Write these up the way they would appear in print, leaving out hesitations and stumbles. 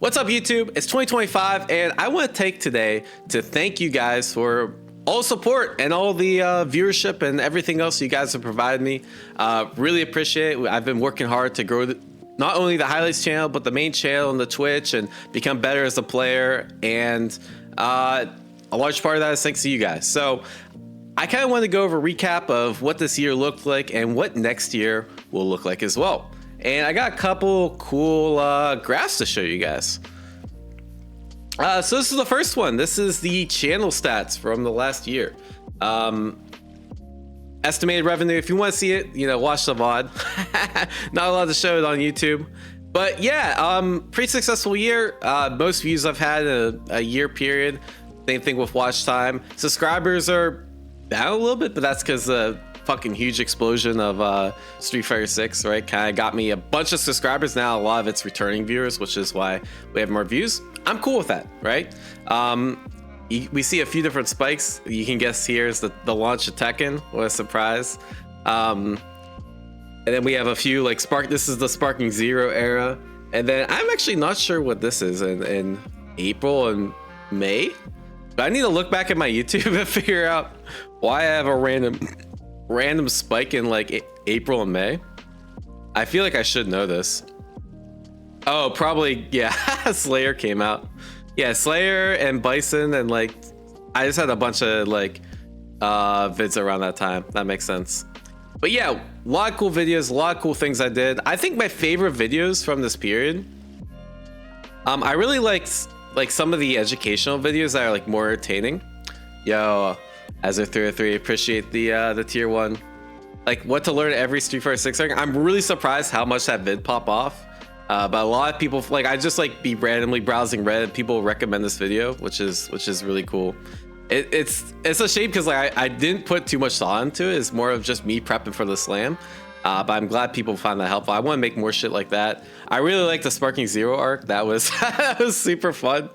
What's up, YouTube? It's 2025, and I want to take today to thank you guys for all support and all the viewership and everything else you guys have provided me. Really appreciate it. I've been working hard to grow not only the highlights channel, but the main channel and the Twitch, and become better as a player. And a large part of that is thanks to you guys. So I kind of want to go over a recap of what this year looked like and what next year will look like as well. And I got a couple cool graphs to show you guys. So this is the first one. This is the channel stats from the last year. Estimated revenue. If you want to see it, watch the VOD. Not allowed to show it on YouTube. But yeah, pretty successful year. Most views I've had in a year period. Same thing with watch time. Subscribers are down a little bit, but that's because fucking huge explosion of Street Fighter 6, right? Kind of got me a bunch of subscribers now. A lot of it's returning viewers, which is why we have more views. I'm cool with that, right? We see a few different spikes. You can guess here is the launch of Tekken. What a surprise. And then we have a few like this is the Sparking Zero era. And then I'm actually not sure what this is in April and May. But I need to look back at my YouTube and figure out why I have a random spike in like April and May. I feel like I should know this. Oh, probably, yeah. Slayer came out. Yeah, Slayer and Bison, and like I just had a bunch of like vids around that time. That makes sense. But yeah, a lot of cool videos, a lot of cool things I did. I think my favorite videos from this period, I really liked like some of the educational videos that are like more entertaining. Yo, Azure303, appreciate the tier 1. Like what to learn every Street Fighter 6 rank. I'm really surprised how much that vid pop off. But a lot of people, like I just like be randomly browsing Reddit, people recommend this video, which is really cool. It's a shame because like I didn't put too much thought into it. It's more of just me prepping for the slam. But I'm glad people find that helpful. I want to make more shit like that. I really like the Sparking Zero arc. That was that was super fun.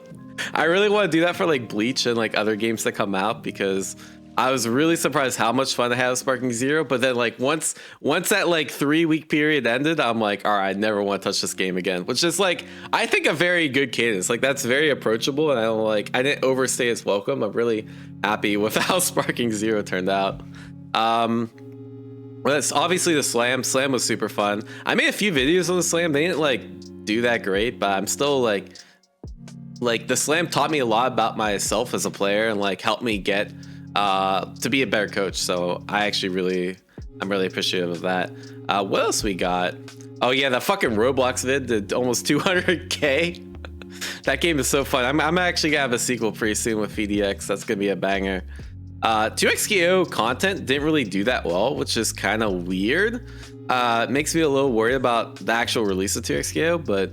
I really want to do that for like Bleach and like other games that come out, because I was really surprised how much fun I had with Sparking Zero. But then like once that like 3-week period ended, I'm like, all right, I never want to touch this game again, which is like, I think a very good cadence. Like that's very approachable, and I didn't overstay its welcome. I'm really happy with how Sparking Zero turned out. Well, it's obviously the slam was super fun. I made a few videos on the slam. They didn't like do that great, but I'm still like the slam taught me a lot about myself as a player, and like helped me get to be a better coach. So I'm really appreciative of that. What else we got? Oh yeah, that fucking Roblox vid did almost 200k. That game is so fun. I'm actually gonna have a sequel pretty soon with VDX. That's gonna be a banger. 2xko content didn't really do that well, which is kind of weird. Makes me a little worried about the actual release of 2xko, but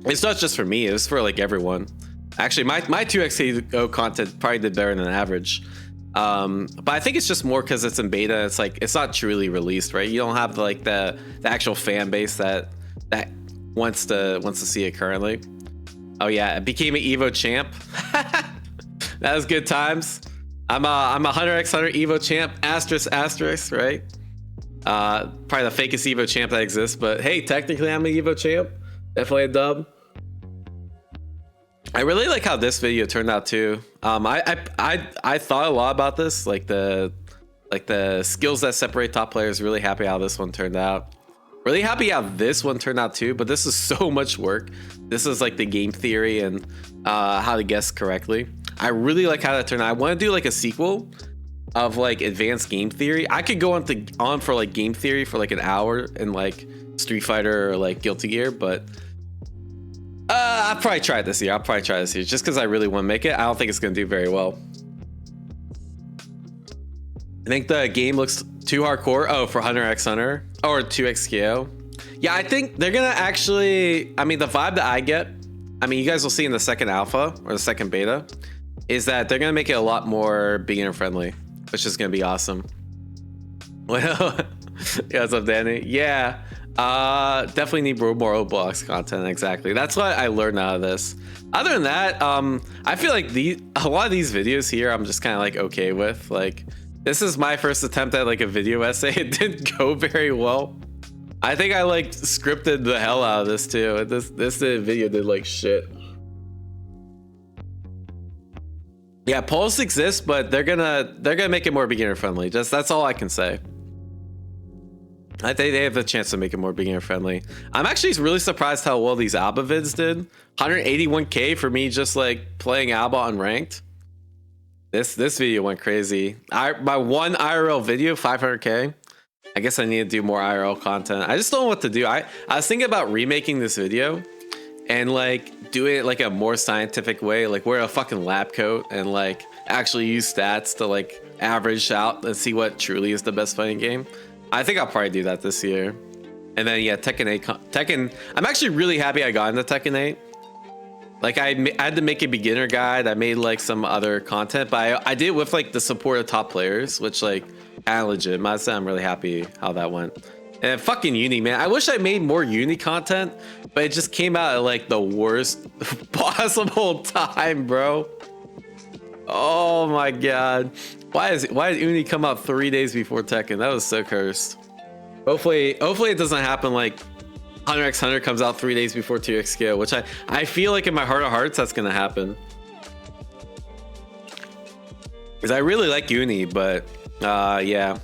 it's not just for me, it's for like everyone. Actually, my 2xko content probably did better than average. But I think it's just more because it's in beta. It's like it's not truly released, right? You don't have like the actual fan base that wants to see it currently. Oh yeah, it became an Evo champ. That was good times. I'm a 100x100 Evo champ, asterisk, right? Probably the fakest Evo champ that exists, but hey, technically I'm an Evo champ. Definitely a dub. I really like how this video turned out too. I thought a lot about this, like the skills that separate top players. Really happy how this one turned out. Really happy how this one turned out too, but this is so much work. This is like the game theory and how to guess correctly. I really like how that turned out. I want to do like a sequel of like advanced game theory. I could go on for like game theory for like an hour in like Street Fighter or like Guilty Gear, but I'll probably try it this year. Just because I really want to make it. I don't think it's going to do very well. I think the game looks too hardcore. Oh, for Hunter x Hunter or 2xko. Yeah, I think they're going to actually, I mean, the vibe that I get, I mean, you guys will see in the second alpha or the second beta, is that they're going to make it a lot more beginner friendly, which is going to be awesome. Well, yeah, what's up, Danny? Yeah. Definitely need more Roblox content. Exactly. That's what I learned out of this. Other than that, I feel like a lot of these videos here, I'm just kind of like okay with. Like, this is my first attempt at like a video essay. It didn't go very well. I think I like scripted the hell out of this too. This video did like shit. Yeah, polls exist, but they're gonna make it more beginner friendly. Just that's all I can say. I think they have the chance to make it more beginner friendly. I'm actually really surprised how well these Alba vids did. 181k for me just like playing Alba unranked. This video went crazy. My one IRL video 500k. I guess I need to do more IRL content. I just don't know what to do. I was thinking about remaking this video and like doing it like a more scientific way, like wear a fucking lab coat and like actually use stats to like average out and see what truly is the best fighting game. I think I'll probably do that this year. And then yeah, Tekken 8. I'm actually really happy I got into Tekken 8. Like I had to make a beginner guide. I made like some other content, but I did it with like the support of top players, which like kind of legit. I'm really happy how that went. And fucking Uni, man. I wish I made more Uni content, but it just came out at like the worst possible time, bro. Oh my god. Why did Uni come out 3 days before Tekken? That was so cursed. Hopefully it doesn't happen like Hunter x Hunter comes out 3 days before 2x KO, which I feel like in my heart of hearts that's gonna happen. Because I really like Uni, but yeah.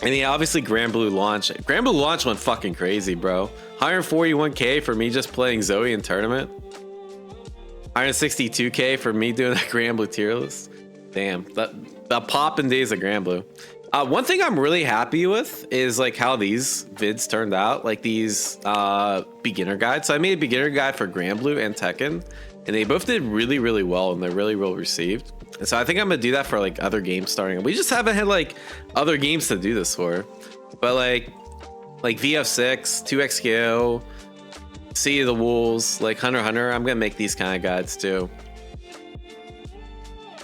And yeah, obviously Grand Blue launch. Grand Blue launch went fucking crazy, bro. 141k for me just playing Zoe in tournament. 162k for me doing a Grand Blue tier list. Damn, the poppin' days of Grand Blue. One thing I'm really happy with is like how these vids turned out, like these beginner guides. So I made a beginner guide for Grand Blue and Tekken, and they both did really, really well, and they're really well received. And so I think I'm gonna do that for like other games starting. We just haven't had like other games to do this for, but like VF6, 2XKO, Sea of the Wolves, like Hunter x Hunter. I'm gonna make these kind of guides too.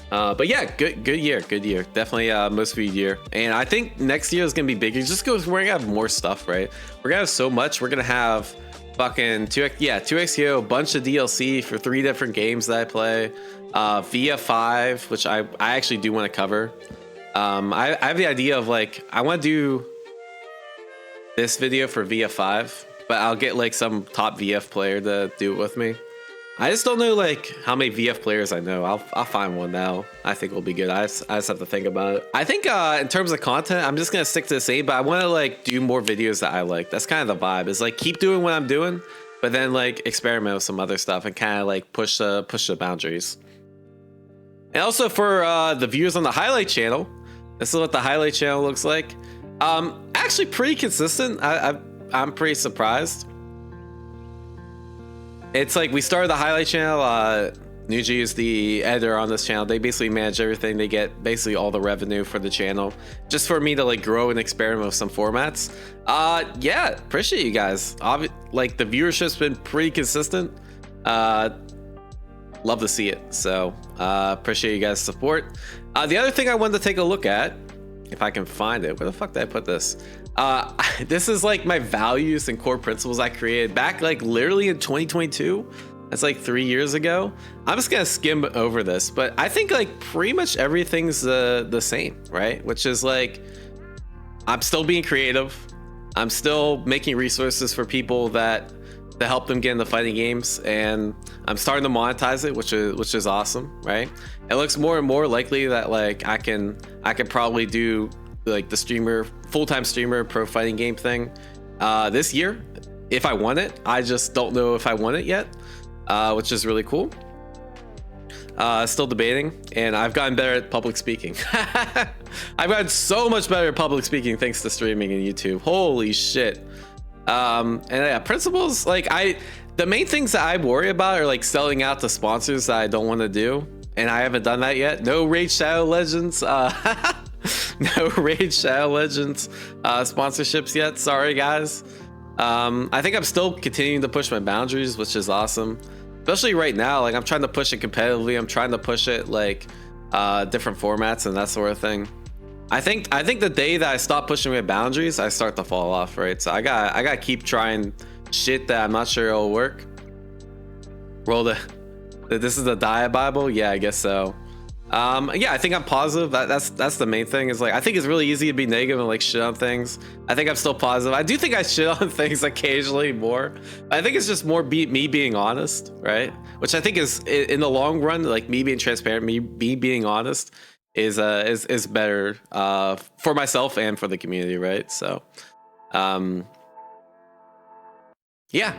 But yeah, good year. Definitely most viewed year. And I think next year is gonna be bigger just because we're gonna have more stuff, right? We're gonna have so much. We're gonna have fucking 2XKO, a bunch of DLC for 3 different games that I play. VF5, which I actually do want to cover. I have the idea of like I want to do this video for VF5, but I'll get like some top VF player to do it with me. I just don't know like how many VF players I know. I'll find one now. I think it'll be good. I just have to think about it. I think in terms of content, I'm just gonna stick to the same, but I want to like do more videos that I like. That's kind of the vibe. Is like keep doing what I'm doing, but then like experiment with some other stuff and kind of like push the boundaries. And also for the viewers on the highlight channel, this is what the highlight channel looks like. Actually pretty consistent. I'm pretty surprised. It's like we started the highlight channel. Nuji is the editor on this channel. They basically manage everything. They get basically all the revenue for the channel, just for me to like grow and experiment with some formats. Yeah, appreciate you guys. Like the viewership's been pretty consistent. Love to see it. So appreciate you guys' support. The other thing I wanted to take a look at, if I can find it, where the fuck did I put this? This is like my values and core principles I created back like literally in 2022. That's like 3 years ago. I'm just gonna skim over this, but I think like pretty much everything's the same, right? Which is like I'm still being creative. I'm still making resources for people to help them get into fighting games, and I'm starting to monetize it, which is awesome, right? It looks more and more likely that like I can probably do like the full-time streamer pro fighting game thing this year if I want it. I just don't know if I want it yet, which is really cool. Still debating, and I've gotten better at public speaking. I've gotten so much better at public speaking thanks to streaming and YouTube. Holy shit. And yeah, principles, like the main things that I worry about are like selling out to sponsors that I don't want to do, and I haven't done that yet. No Raid Shadow Legends no Raid Shadow Legends sponsorships yet. Sorry guys. I think I'm still continuing to push my boundaries, which is awesome, especially right now. Like I'm trying to push it competitively. I'm trying to push it like different formats and that sort of thing. I think the day that I stop pushing my boundaries, I start to fall off, right? So I gotta keep trying shit that I'm not sure it'll work. Roll this is the Diaphone Bible? Yeah, I guess so. Yeah, I think I'm positive. That's the main thing. Is like I think it's really easy to be negative and like shit on things. I think I'm still positive. I do think I shit on things occasionally more. I think it's just more me being honest, right? Which I think is in the long run, like me being transparent, me being honest is better for myself and for the community, right? So, yeah,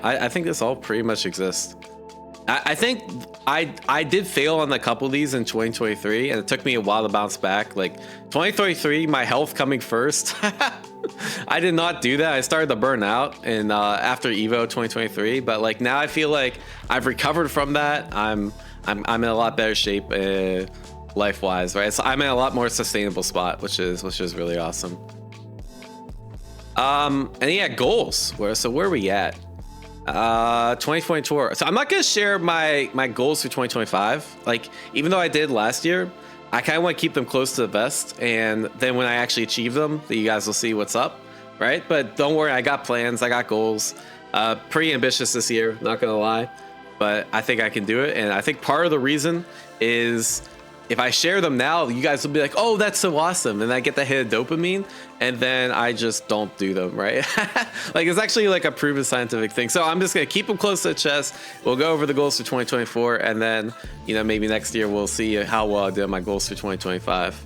I think this all pretty much exists. I think I did fail on a couple of these in 2023, and it took me a while to bounce back. Like 2023, my health coming first. I did not do that. I started to burn out in after Evo 2023, but like now I feel like I've recovered from that. I'm in a lot better shape life wise, right? So I'm in a lot more sustainable spot, which is really awesome. And yeah, goals. Where are we at? 2024. So I'm not gonna share my goals for 2025. Like even though I did last year, I kind of want to keep them close to the vest, and then when I actually achieve them, you guys will see what's up, right? But don't worry, I got plans, I got goals. Pretty ambitious this year, not gonna lie, but I think I can do it. And I think part of the reason is if I share them now, you guys will be like, oh, that's so awesome. And I get the hit of dopamine, and then I just don't do them, right? Like it's actually like a proven scientific thing. So I'm just gonna keep them close to the chest. We'll go over the goals for 2024, and then, you know, maybe next year we'll see how well I did on my goals for 2025.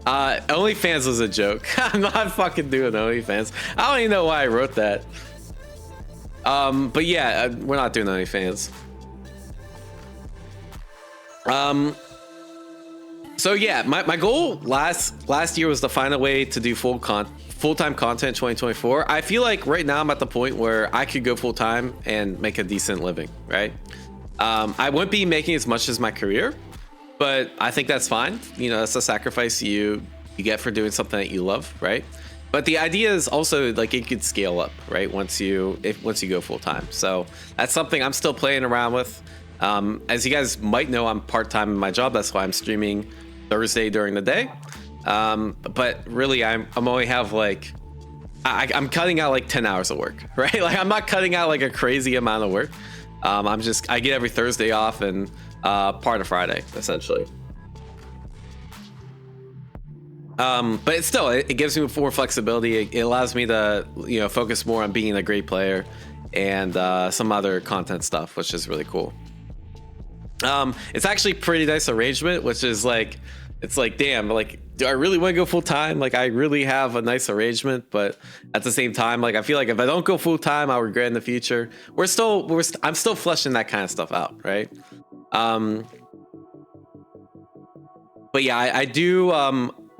OnlyFans was a joke. I'm not fucking doing OnlyFans. I don't even know why I wrote that. But yeah, we're not doing OnlyFans. So yeah, my goal last year was to find a way to do full-time content in 2024. I feel like right now I'm at the point where I could go full-time and make a decent living, right? I wouldn't be making as much as my career, but I think that's fine. You know, that's a sacrifice you get for doing something that you love, right? But the idea is also like it could scale up, right? Once you go full-time. So that's something I'm still playing around with. As you guys might know, I'm part-time in my job. That's why I'm streaming Thursday during the day. But really I'm only have like I'm cutting out like 10 hours of work, right? Like I'm not cutting out like a crazy amount of work. I get every Thursday off and part of Friday essentially. But it's still, it gives me more flexibility. It allows me to, you know, focus more on being a great player and some other content stuff, which is really cool. It's actually pretty nice arrangement, which is like, it's like, damn, like, do I really want to go full time? Like, I really have a nice arrangement, but at the same time, like, I feel like if I don't go full time, I'll regret in the future. I'm still fleshing that kind of stuff out, right? But yeah, I do.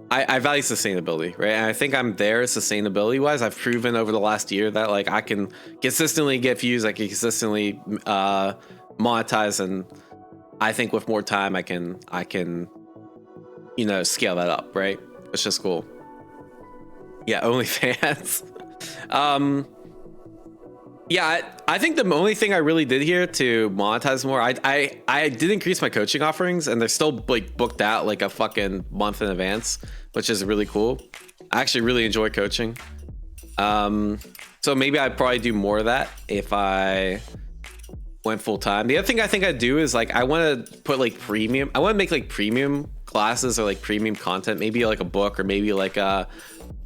I value sustainability, right? And I think I'm there sustainability wise. I've proven over the last year that like I can consistently get views, I can consistently monetize, and I think with more time I can you know, scale that up, right? It's just cool. Yeah, OnlyFans. Yeah, I think the only thing I really did here to monetize more, I did increase my coaching offerings, and they're still like booked out like a fucking month in advance, which is really cool. I actually really enjoy coaching. So maybe I'd probably do more of that if I went full time. The other thing I think I'd do is like I want to put like premium. I want to make like premium classes or like premium content, maybe like a book or maybe like a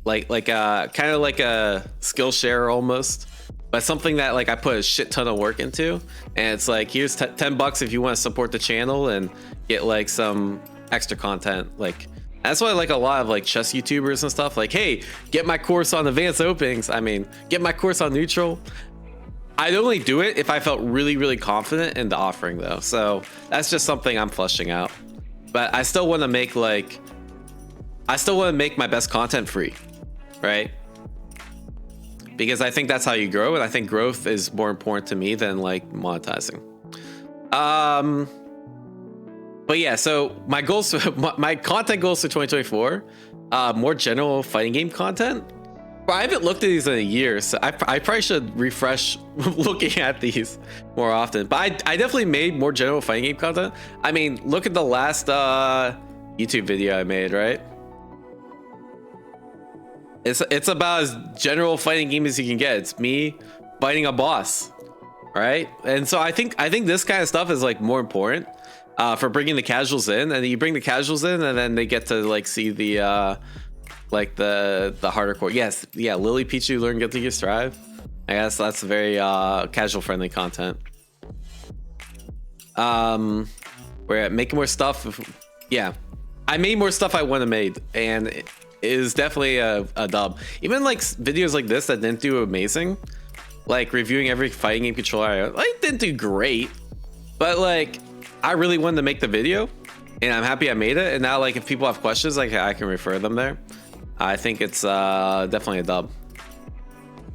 kind of like a Skillshare almost, but something that like I put a shit ton of work into, and it's like here's $10 if you want to support the channel and get like some extra content. Like that's why I like a lot of like chess YouTubers and stuff. Like, hey, get my course on advanced openings. I mean, get my course on neutral. I'd only do it if I felt really, really confident in the offering though. So that's just something I'm fleshing out. But I still want to make my best content free, right? Because I think that's how you grow, and I think growth is more important to me than like monetizing. But yeah, so my goals, my content goals for 2024, more general fighting game content. But I haven't looked at these in a year, so I probably should refresh looking at these more often. But I definitely made more general fighting game content. I mean, look at the last YouTube video I made, right? It's about as general fighting game as you can get. It's me fighting a boss, right? And so I think this kind of stuff is like more important. for bringing the casuals in, and you bring the casuals in, and then they get to like see the like the harder core. Yes, yeah, Lily Pichu learn Guilty Gear Strive. I guess that's very casual friendly content. We're making more stuff. Yeah, I made more stuff I would have made, and it is definitely a dub. Even like videos like this that didn't do amazing, like reviewing every fighting game controller, like didn't do great, but like I really wanted to make the video, and I'm happy I made it. And now like if people have questions, like I can refer them there. I think it's definitely a dub.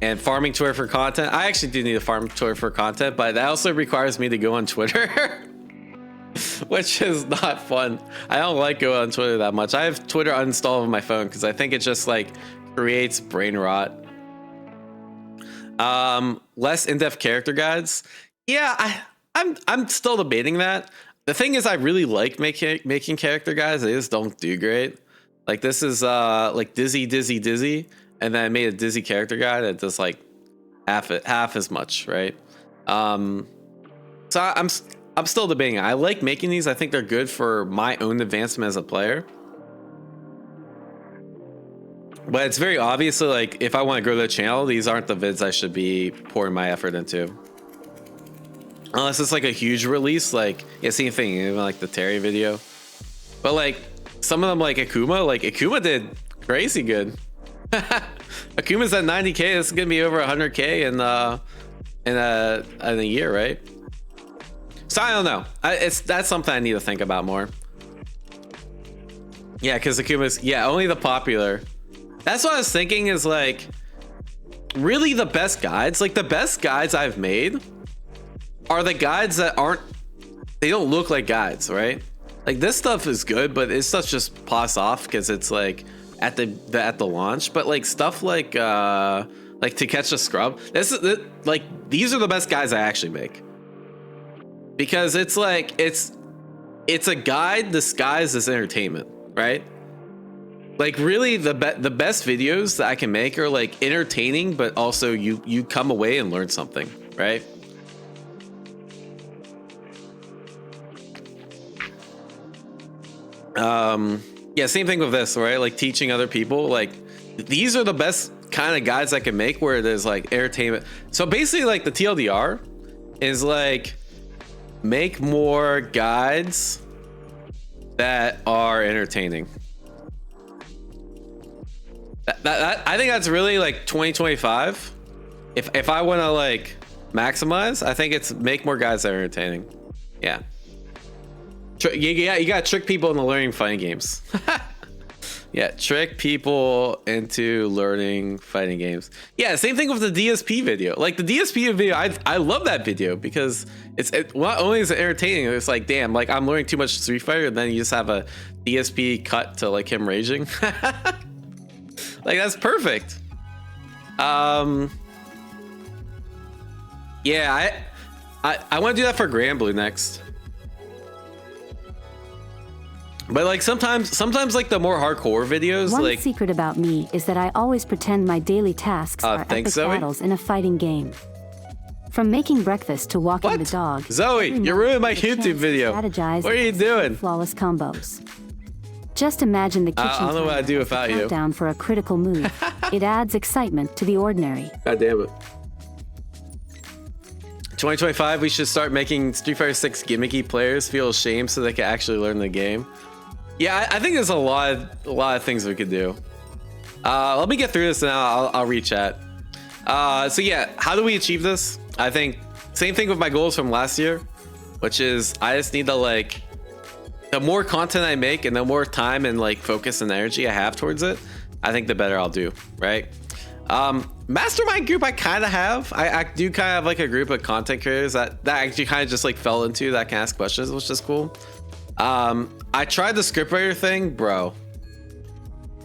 And farming Twitter for content, I actually do need to farm Twitter for content, but that also requires me to go on Twitter. Which is not fun. I don't like going on Twitter that much. I have Twitter uninstalled on my phone because I think it just like creates brain rot. Less in-depth character guides. Yeah, I'm still debating that. The thing is, I really like making character guides. They just don't do great. Like this is like Dizzy, and then I made a Dizzy character guide that does like half as much, right? So I'm still debating. I like making these. I think they're good for my own advancement as a player. But it's very obviously like if I want to grow the channel, these aren't the vids I should be pouring my effort into. Unless it's like a huge release, like yeah, same thing, even like the Terry video. But like some of them, like Akuma did crazy good. Akuma's at 90k. This is gonna be over 100k in a year, right? So I don't know. That's something I need to think about more. Yeah, because Akuma's only the popular. That's what I was thinking is like really the best guides. Like the best guides I've made are the guides that they don't look like guides, right? Like this stuff is good, but this stuff just pass off because it's like at the launch. But like stuff like To Catch a Scrub, like these are the best guides I actually make. Because it's like it's a guide disguised as entertainment, right? Like really the best videos that I can make are like entertaining, but also you come away and learn something, right? Yeah, same thing with this, right? Like teaching other people, like these are the best kind of guides I can make where there's like entertainment. So basically like the TLDR is like make more guides that are entertaining. That I think that's really like 2025. If I want to like maximize, I think it's make more guides that are entertaining. Yeah. You gotta trick people into learning fighting games. Yeah, trick people into learning fighting games. Yeah, same thing with the DSP video. Like the DSP video, I love that video because it not only is it entertaining, it's like damn, like I'm learning too much Street Fighter, and then you just have a DSP cut to like him raging. Like that's perfect. Yeah, I want to do that for Grand Blue next. But like sometimes like the more hardcore videos, One like secret about me is that I always pretend my daily tasks are epic Zoe? battles in a fighting game. From making breakfast to walking the dog. Zoe, every you're morning ruining my I have a YouTube chance to video. strategize What are you and execute doing? Flawless combos. Just imagine the kitchen I don't know what I'd do without you. countdown for a critical move. It adds excitement to the ordinary. God damn it. 2025, we should start making Street Fighter 6 gimmicky players feel ashamed so they can actually learn the game. Yeah, I think there's a lot of things we could do. Let me get through this and I'll re-chat. So yeah, how do we achieve this? I think same thing with my goals from last year, which is I just need to like, the more content I make and the more time and like focus and energy I have towards it, I think the better I'll do, right? Mastermind group I kind of have. I do kind of have like a group of content creators that actually kind of just like fell into that can ask questions, which is cool. I tried the scriptwriter thing, bro.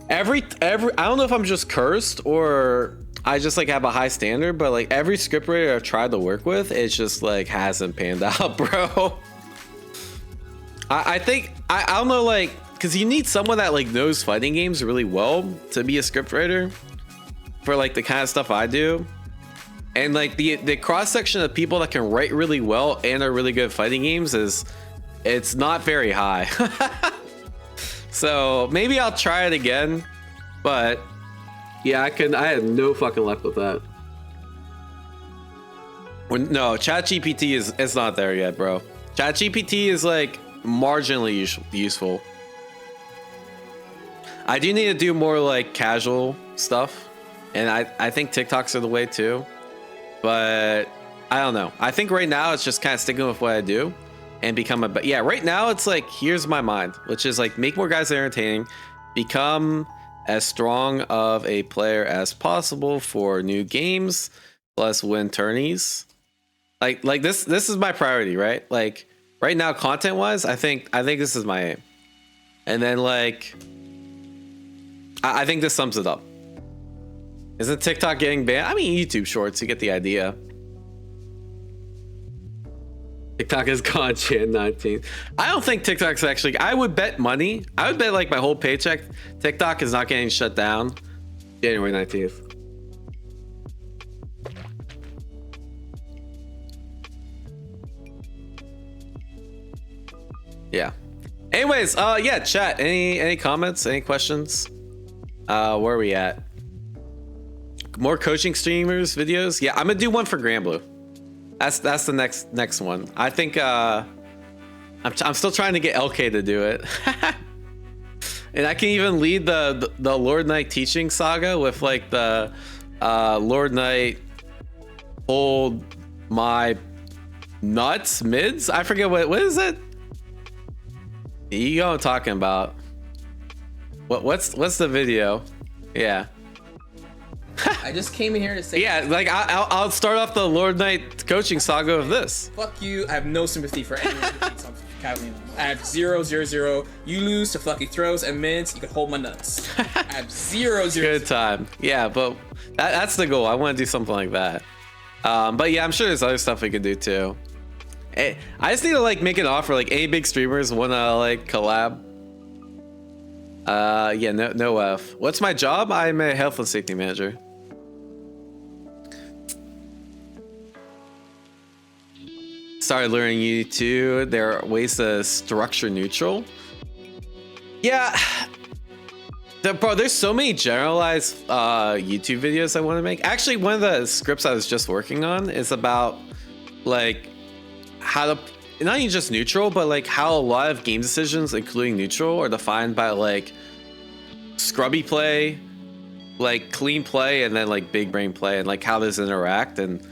Every I don't know if I'm just cursed or I just like have a high standard, but like every scriptwriter I've tried to work with, it's just like hasn't panned out, bro. I think I don't know, like, because you need someone that like knows fighting games really well to be a scriptwriter for like the kind of stuff I do. And like the cross section of people that can write really well and are really good at fighting games is it's not very high. So maybe I'll try it again, but yeah, I had no fucking luck with that. No, ChatGPT is not there yet, bro. ChatGPT is like marginally useful. I do need to do more like casual stuff, and I think TikToks are the way too, but I don't know. I think right now it's just kind of sticking with what I do and become yeah, right now it's like, here's my mind, which is like make more guys entertaining, become as strong of a player as possible for new games, plus win tourneys. Like this is my priority, right? Like right now, content wise, I think this is my aim. And then like I think this sums it up. Isn't TikTok getting banned? I mean, YouTube Shorts, you get the idea. TikTok is gone Jan 19th. I don't think TikTok's actually, I would bet money. I would bet like my whole paycheck, TikTok is not getting shut down January 19th. Yeah. Anyways, yeah, chat. Any comments? Any questions? Where are we at? More coaching streamers videos? Yeah, I'm gonna do one for Granblue. That's the next one. I think I'm still trying to get LK to do it. And I can even lead the Lord Knight teaching saga with like the Lord Knight hold my nuts mids. I forget what is it? You know what I'm talking about. What's the video? Yeah. I just came in here to say. Yeah, like I'll start off the Lord Knight coaching saga of this. Fuck you. I have no sympathy for anyone who thinks I'm Catalina. I have 0-0-0. You lose to Flucky Throws and Mints. You can hold my nuts. I have 0-0. Good time. Yeah, but that's the goal. I want to do something like that. But yeah, I'm sure there's other stuff we can do too. I just need to like make an offer. Like any big streamers want to like collab. Yeah, no F. What's my job? I'm a health and safety manager. Started learning Unity too. There are ways to structure neutral. Yeah. Bro, there's so many generalized YouTube videos I want to make. Actually, one of the scripts I was just working on is about like how to, not even just neutral, but like how a lot of game decisions, including neutral, are defined by like scrubby play, like clean play, and then like big brain play, and like how those interact, and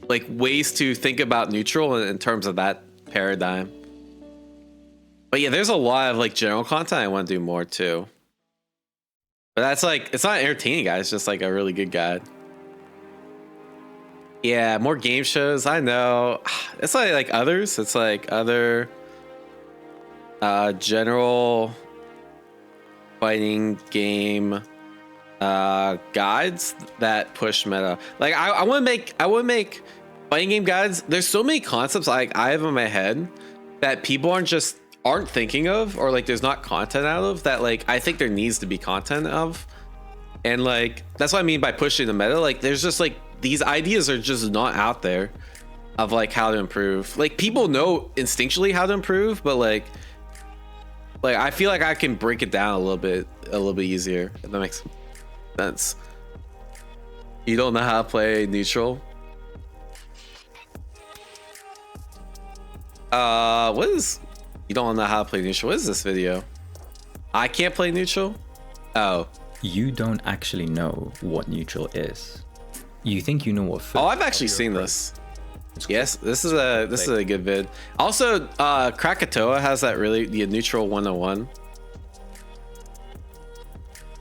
like ways to think about neutral in terms of that paradigm. But yeah, there's a lot of like general content I want to do more too. But that's like, it's not entertaining, guys. It's just like a really good guide. Yeah, more game shows. I know. It's like others. It's like other general fighting game guides that push meta. Like I want to make fighting game guides. There's so many concepts like I have in my head that people aren't thinking of, or like there's not content out of, that like I think there needs to be content of. And like that's what I mean by pushing the meta. Like there's just like these ideas are just not out there of like how to improve. Like people know instinctually how to improve, but like I feel like I can break it down a little bit easier, if that makes sense. You don't know how to play neutral? What is, you don't know how to play neutral? What is this video? I can't play neutral? Oh. You don't actually know what neutral is. You think you know what foot. Oh, I've actually seen this. Yes, this is a good vid. Also, Krakatoa has that really, the neutral 101.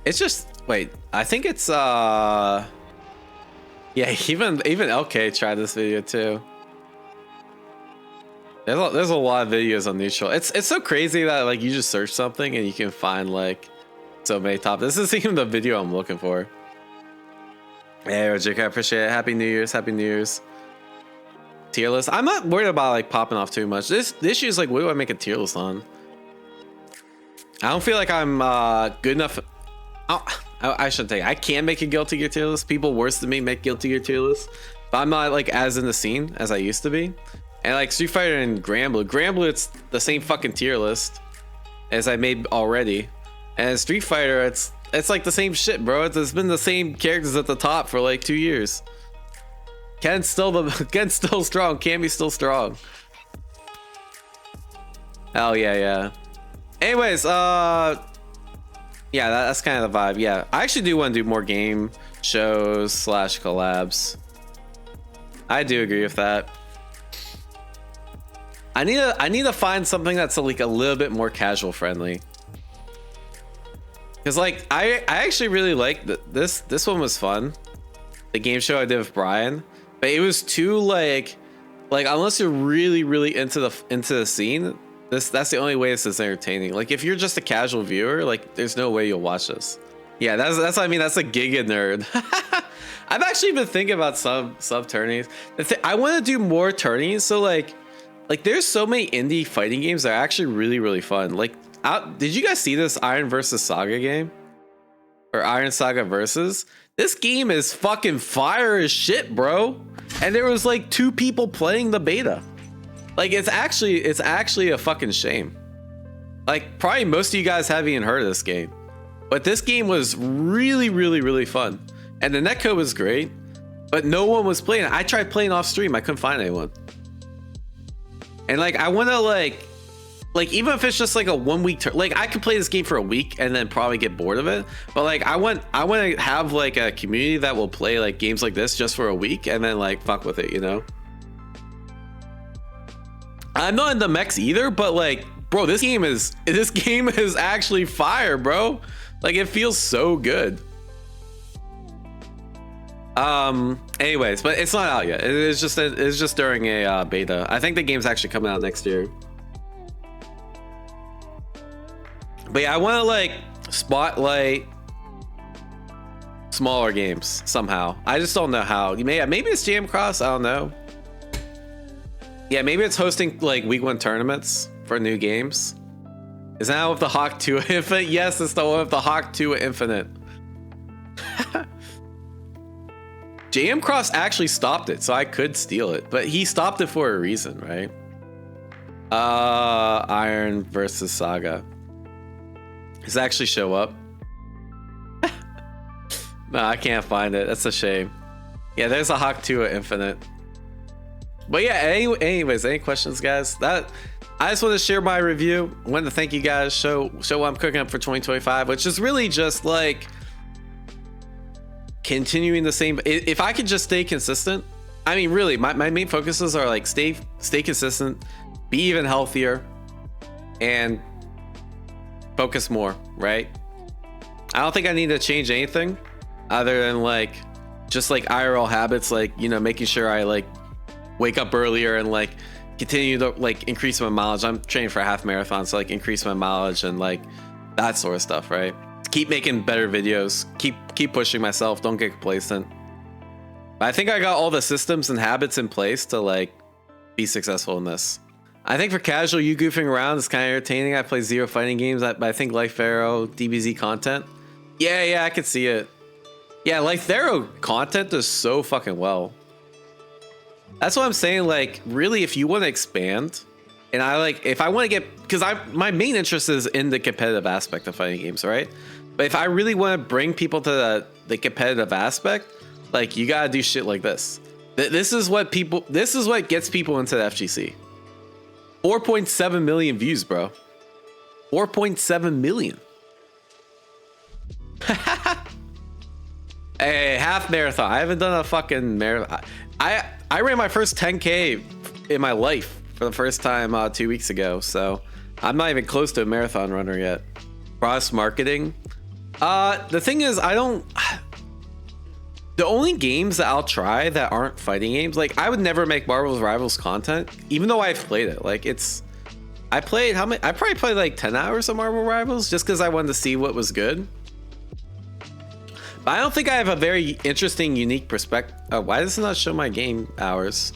It's just, wait, I think it's yeah, even LK tried this video too. There's a lot of videos on neutral. It's so crazy that like you just search something and you can find like so many top. This is even the video I'm looking for. Hey, Roger, I appreciate it. Happy New Year's. Happy New Year's. Tier list. I'm not worried about like popping off too much. The issue is like, what do I make a tier list on? I don't feel like I'm good enough. I shouldn't take. I can make a Guilty Gear tier list. People worse than me make Guilty Gear tier lists, but I'm not like as in the scene as I used to be. And like Street Fighter and Granblue, it's the same fucking tier list as I made already. And Street Fighter, it's like the same shit, bro. It's been the same characters at the top for like 2 years. Ken's still strong. Cammy's still strong. Hell yeah. Anyways, yeah, that's kind of the vibe. Yeah, I actually do want to do more game shows / collabs. I do agree with that. I need to find something that's like a little bit more casual friendly. Cause like I actually really like this one was fun. The game show I did with Brian, but it was too like unless you're really into the scene, that's the only way this is entertaining. Like if you're just a casual viewer, like there's no way you'll watch this. Yeah, that's what I mean. That's a giga nerd. I've actually been thinking about sub tourneys. I want to do more tourneys. So like there's so many indie fighting games that are actually really fun. Like did you guys see this Iron vs Saga game? Or Iron Saga Versus? This game is fucking fire as shit, bro. And there was like 2 people playing the beta. Like it's actually a fucking shame. Like probably most of you guys haven't even heard of this game. But this game was really fun. And the netcode was great, but no one was playing it. I tried playing off stream, I couldn't find anyone. And like I want to like even if it's just like a 1 week like I could play this game for a week and then probably get bored of it, but like I want to have like a community that will play like games like this just for a week and then like fuck with it, you know. I'm not in the mechs either, but like bro, this game is actually fire, bro. Like it feels so good. Anyways, but it's not out yet. It's just during a beta. I think the game's actually coming out next year. But yeah, I want to like spotlight smaller games somehow. I just don't know how. Maybe it's Jam Cross. I don't know. Yeah, maybe it's hosting like week 1 tournaments for new games. Is that with the Hawk 2 Infinite? Yes, it's the one with the Hawk 2 Infinite. Jam Cross actually stopped it, so I could steal it, but he stopped it for a reason, right? Iron versus Saga. Does it actually show up? No, I can't find it. That's a shame. Yeah, there's a Hawk 2 Infinite. But yeah, anyways, any questions, guys? I just want to share my review. I want to thank you guys. Show what I'm cooking up for 2025, which is really just like continuing the same. If I could just stay consistent, I mean, really, my main focuses are like stay consistent, be even healthier, and focus more, right? I don't think I need to change anything other than like just like IRL habits, like, you know, making sure I like wake up earlier and like continue to like increase my mileage. I'm training for a half marathon, so like increase my mileage and like that sort of stuff, right? Keep making better videos, keep pushing myself, don't get complacent. But I think I got all the systems and habits in place to like be successful in this. I think for casual, you goofing around is kind of entertaining. I play zero fighting games, but I think Life Pharaoh, DBZ content. Yeah, I could see it. Yeah, Life Pharaoh content does so fucking well. That's what I'm saying. Like, really, if you want to expand, and I like, if I want to get, because my main interest is in the competitive aspect of fighting games, right? But if I really want to bring people to the competitive aspect, like, you gotta do shit like this. This is what gets people into the FGC. 4.7 million views, bro. 4.7 million. Hey, half marathon. I haven't done a fucking marathon. I ran my first 10K in my life for the first time 2 weeks ago, so I'm not even close to a marathon runner yet. Cross marketing. The thing is, the only games that I'll try that aren't fighting games, like I would never make Marvel's Rivals content, even though I've played it. Like I probably played like 10 hours of Marvel Rivals just because I wanted to see what was good. But I don't think I have a very interesting, unique perspective. Why does it not show my game hours?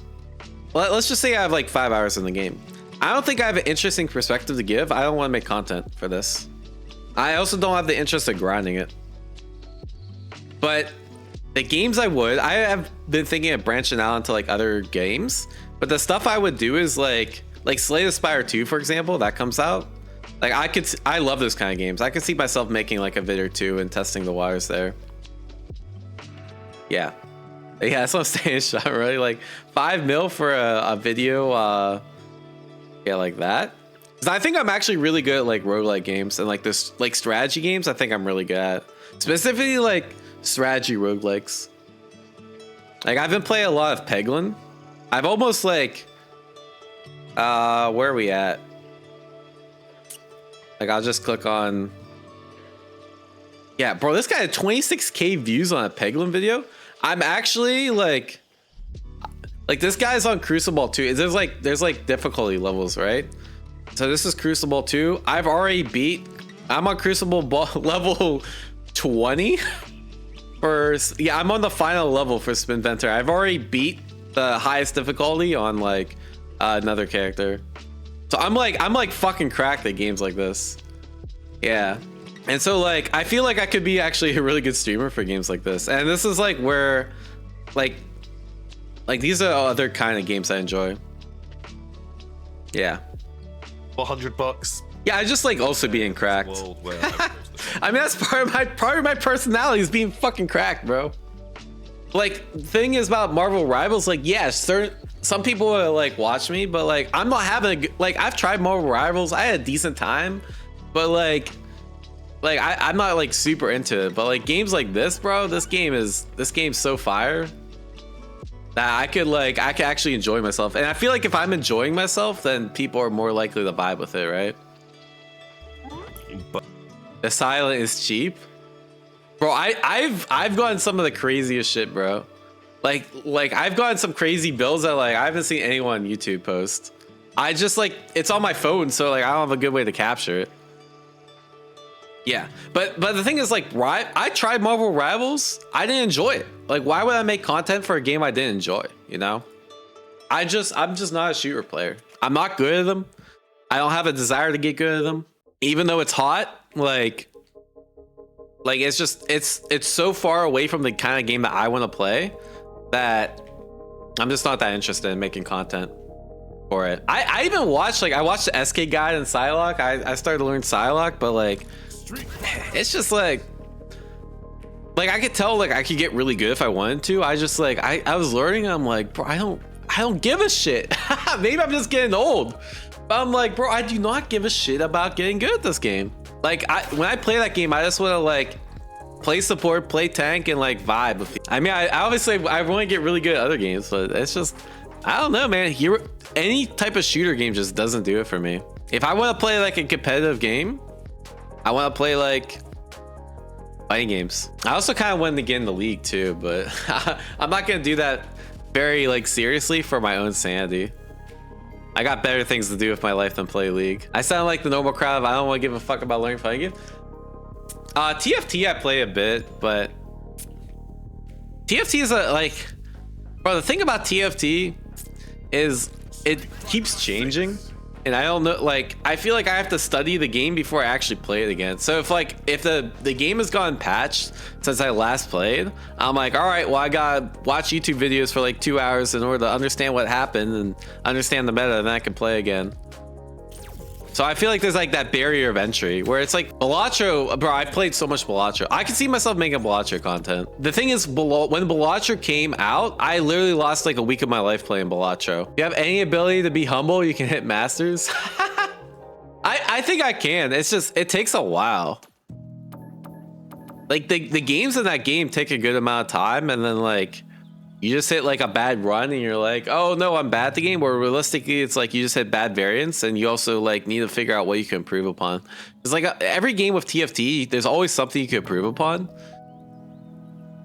Well, let's just say I have like 5 hours in the game. I don't think I have an interesting perspective to give. I don't want to make content for this. I also don't have the interest of grinding it. But the games I have been thinking of branching out into like other games. But the stuff I would do is like Slay the Spire 2, for example, that comes out. Like I love those kind of games. I could see myself making like a vid or two and testing the waters there. Yeah, that's what I'm saying, Sean. Really, like 5 mil for a video. Yeah, like that. 'Cause I think I'm actually really good at like roguelike games and like this like strategy games. I think I'm really good at, specifically like strategy roguelikes. Like I've been playing a lot of Peglin. I've almost like where are we at? Like I'll just click on. Yeah, bro, this guy had 26K views on a Peglin video. I'm actually like this guy's on Crucible 2. There's like difficulty levels, right? So this is Crucible 2. I'm on Crucible level 20 for, yeah, I'm on the final level for Spinventer. I've already beat the highest difficulty on like another character. So I'm like fucking cracked at games like this. Yeah. And so like I feel like I could be actually a really good streamer for games like this. And this is like where like these are other kind of games I enjoy. Yeah. $100. Yeah, I just like also being cracked. World where I mean, that's part of my personality is being fucking cracked, bro. Like, the thing is about Marvel Rivals, like, yes, some people will like watch me, but like I'm not having a like I've tried Marvel Rivals, I had a decent time, but like I'm not like super into it. But like games like this, bro, this game's so fire that I could actually enjoy myself. And I feel like if I'm enjoying myself, then people are more likely to vibe with it, right? The silent is cheap, bro. I've gotten some of the craziest shit, bro. Like I've gotten some crazy builds that like I haven't seen anyone on YouTube post. I just like it's on my phone, so like I don't have a good way to capture it. Yeah, but the thing is, like, I tried Marvel Rivals. I didn't enjoy it. Like, why would I make content for a game I didn't enjoy? You know, I'm just not a shooter player. I'm not good at them. I don't have a desire to get good at them, even though it's hot. Like it's just it's so far away from the kind of game that I want to play that I'm just not that interested in making content for it. I even watched I watched the SK guide in Psylocke. I started to learn Psylocke, but like it's just like I could tell like I could get really good if I wanted to. I just like I was learning and I'm like, bro, I don't give a shit. Maybe I'm just getting old, but I'm like, bro, I do not give a shit about getting good at this game. Like when I play that game, I just want to like play support, play tank, and like vibe with people. I mean, I obviously I want to get really good at other games, but it's just I don't know, man. Any type of shooter game just doesn't do it for me. If I want to play like a competitive game, I want to play like fighting games. I also kind of wanted to get in the league too, but I'm not gonna do that very like seriously for my own sanity. I got better things to do with my life than play League. I sound like the normal crowd. I don't want to give a fuck about learning fighting game. TFT I play a bit, but TFT is bro, the thing about TFT is it keeps changing. And I don't know, like, I feel like I have to study the game before I actually play it again. So if the game has gotten patched since I last played, I'm like, all right, well, I gotta watch YouTube videos for like 2 hours in order to understand what happened and understand the meta, and then I can play again. So I feel like there's like that barrier of entry where it's like Balatro, bro, I've played so much Balatro. I can see myself making Balatro content. The thing is, when Balatro came out, I literally lost like a week of my life playing Balatro. If you have any ability to be humble, you can hit masters. I think I can. It's just, it takes a while. Like the games in that game take a good amount of time, and then like you just hit like a bad run and you're like, oh no, I'm bad at the game. Or realistically, it's like you just hit bad variants and you also like need to figure out what you can improve upon. It's like every game with TFT, there's always something you can improve upon.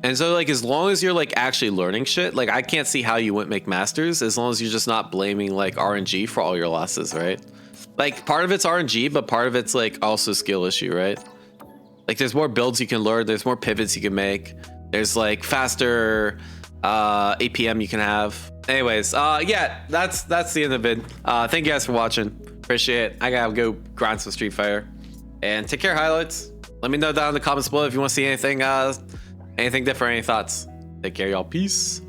And so like as long as you're like actually learning shit, like I can't see how you wouldn't make masters as long as you're just not blaming like RNG for all your losses, right? Like part of it's RNG, but part of it's like also skill issue, right? Like there's more builds you can learn, there's more pivots you can make, there's like faster APM you can have. Anyways, yeah, that's the end of it. Thank you guys for watching. Appreciate it. I gotta go grind some Street Fighter. And take care, highlights. Let me know down in the comments below if you want to see anything different, any thoughts. Take care, y'all. Peace.